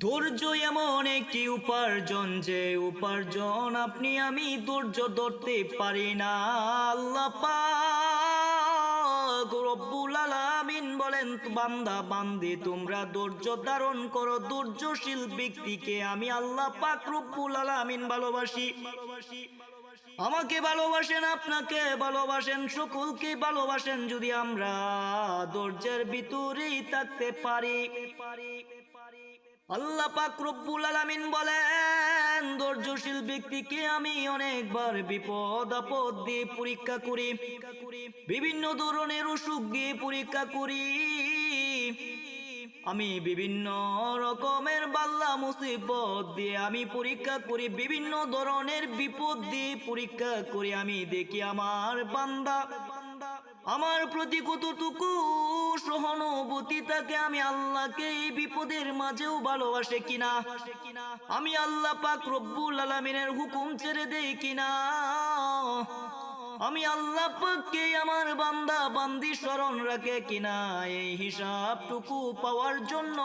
ধৈর্য এমন একটি উপার্জন, যে উপার্জন আপনি আমি ধৈর্য ধরতে পারি না। আল্লাহ পাক রব্বুল আলামিন বলেন, বান্দা বান্দি তোমরা ধৈর্য ধারণ করো। ধৈর্যশীল ব্যক্তিকে আমি আল্লাহ পাক রব্বুল আলামিন ভালোবাসি। আমাকে ভালোবাসেন, আপনাকে ভালোবাসেন, সকলকে ভালোবাসেন যদি আমরা ধৈর্যের ভিতরেই থাকতে পারি। আল্লাহ পাক রব্বুল আলামিন বলেন, ধৈর্যশীল ব্যক্তিকে আমি অনেকবার বিপদ আপদ দিয়ে পরীক্ষা করি, বিভিন্ন ধরনের অসুখ দিয়ে পরীক্ষা করি, আমি বিভিন্ন রকমের বাল্লা মুসিবত দিয়ে আমি পরীক্ষা করি, বিভিন্ন ধরনের বিপদ দিয়ে পরীক্ষা করি। আমি দেখি আমার বান্দা আমার প্রতি কতটুকু সহানুভূতি থাকে, আমি আল্লাহকে এই বিপদের মাঝেও ভালোবাসে কিনা, আমি আল্লাহ পাক রব্বুল আলামিনের হুকুম ছেড়ে দেই কিনা, আমি আল্লাহ পাককে আমার বান্দা বান্দি স্মরণ রাখে কিনা। এই হিসাবটুকু পাওয়ার জন্য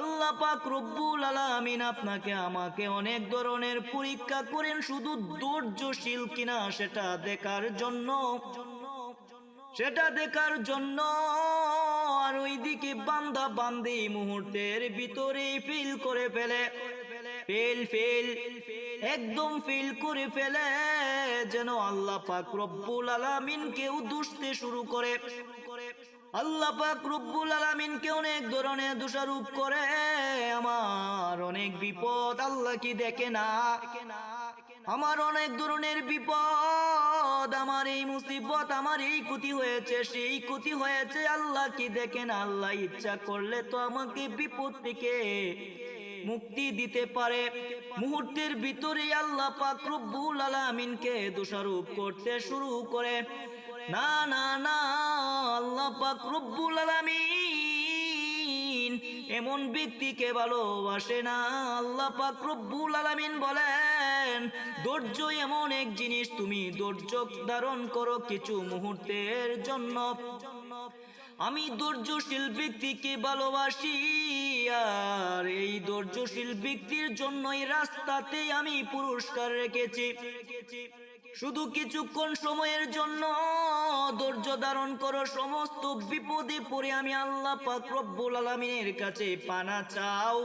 আল্লাহ পাক রব্বুল আলামিন আপনাকে আমাকে অনেক ধরনের পরীক্ষা করেন, শুধু ধৈর্যশীল কিনা সেটা দেখার জন্য, সেটা দেখার জন্য। আর ওইদিকে বান্দা বান্দি মুহূর্তের ভিতরে ফিল করে ফেলে, ফেল একদম ফিল করে ফেলে, যেন আল্লাহ পাক রব্বুল আলামিন কেউ দুষতে শুরু করে। আল্লাহ পাক রব্বুল আলামিন কে অনেক ধরনের দোষারোপ করে, আমার অনেক বিপদ আল্লাহ কি দেখে না, আমার অনেক ধরনের বিপদ, আমার এই মুসিবত, আমার এই ক্ষতি হয়েছে, সেই ক্ষতি হয়েছে, আল্লাহ কি দেখে না। আল্লাহ ইচ্ছা করলে তো আমাকে বিপদ থেকে মুক্তি দিতে পারে। মুহূর্তের ভিতরে আল্লাহ পাক রব্বুল আলামিনকে দোষারোপ করতে শুরু করে। না না না, আল্লাহ পাক রব্বুল আলামিন এমন ব্যক্তিকে ভালোবাসে না। আল্লাহ পাক রব্বুল আলামিন বলেন, ধৈর্য এমন এক জিনিস, তুমি ধৈর্য ধারণ করো কিছু মুহূর্তের জন্য। আমি ধৈর্যশীল ব্যক্তিকে ভালোবাসি, আর এই ধৈর্যশীল ব্যক্তির জন্যই রাস্তাতে আমি পুরস্কার রেখেছি। শুধু কিছুক্ষণ সময়ের জন্য ধৈর্য ধারণ করো, সমস্ত বিপদে পড়ে আমি আল্লাহ পাক রব্বুল আলামিনের কাছে পানা চাও।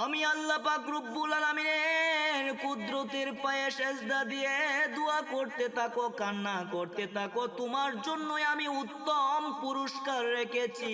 আমি আল্লাহ পাক রব্বুল আলামিনের কুদরতের পায়ে সেজদা দিয়ে দোয়া করতে থাকো, কান্না করতে থাকো, তোমার জন্যই আমি উত্তম পুরস্কার রেখেছি।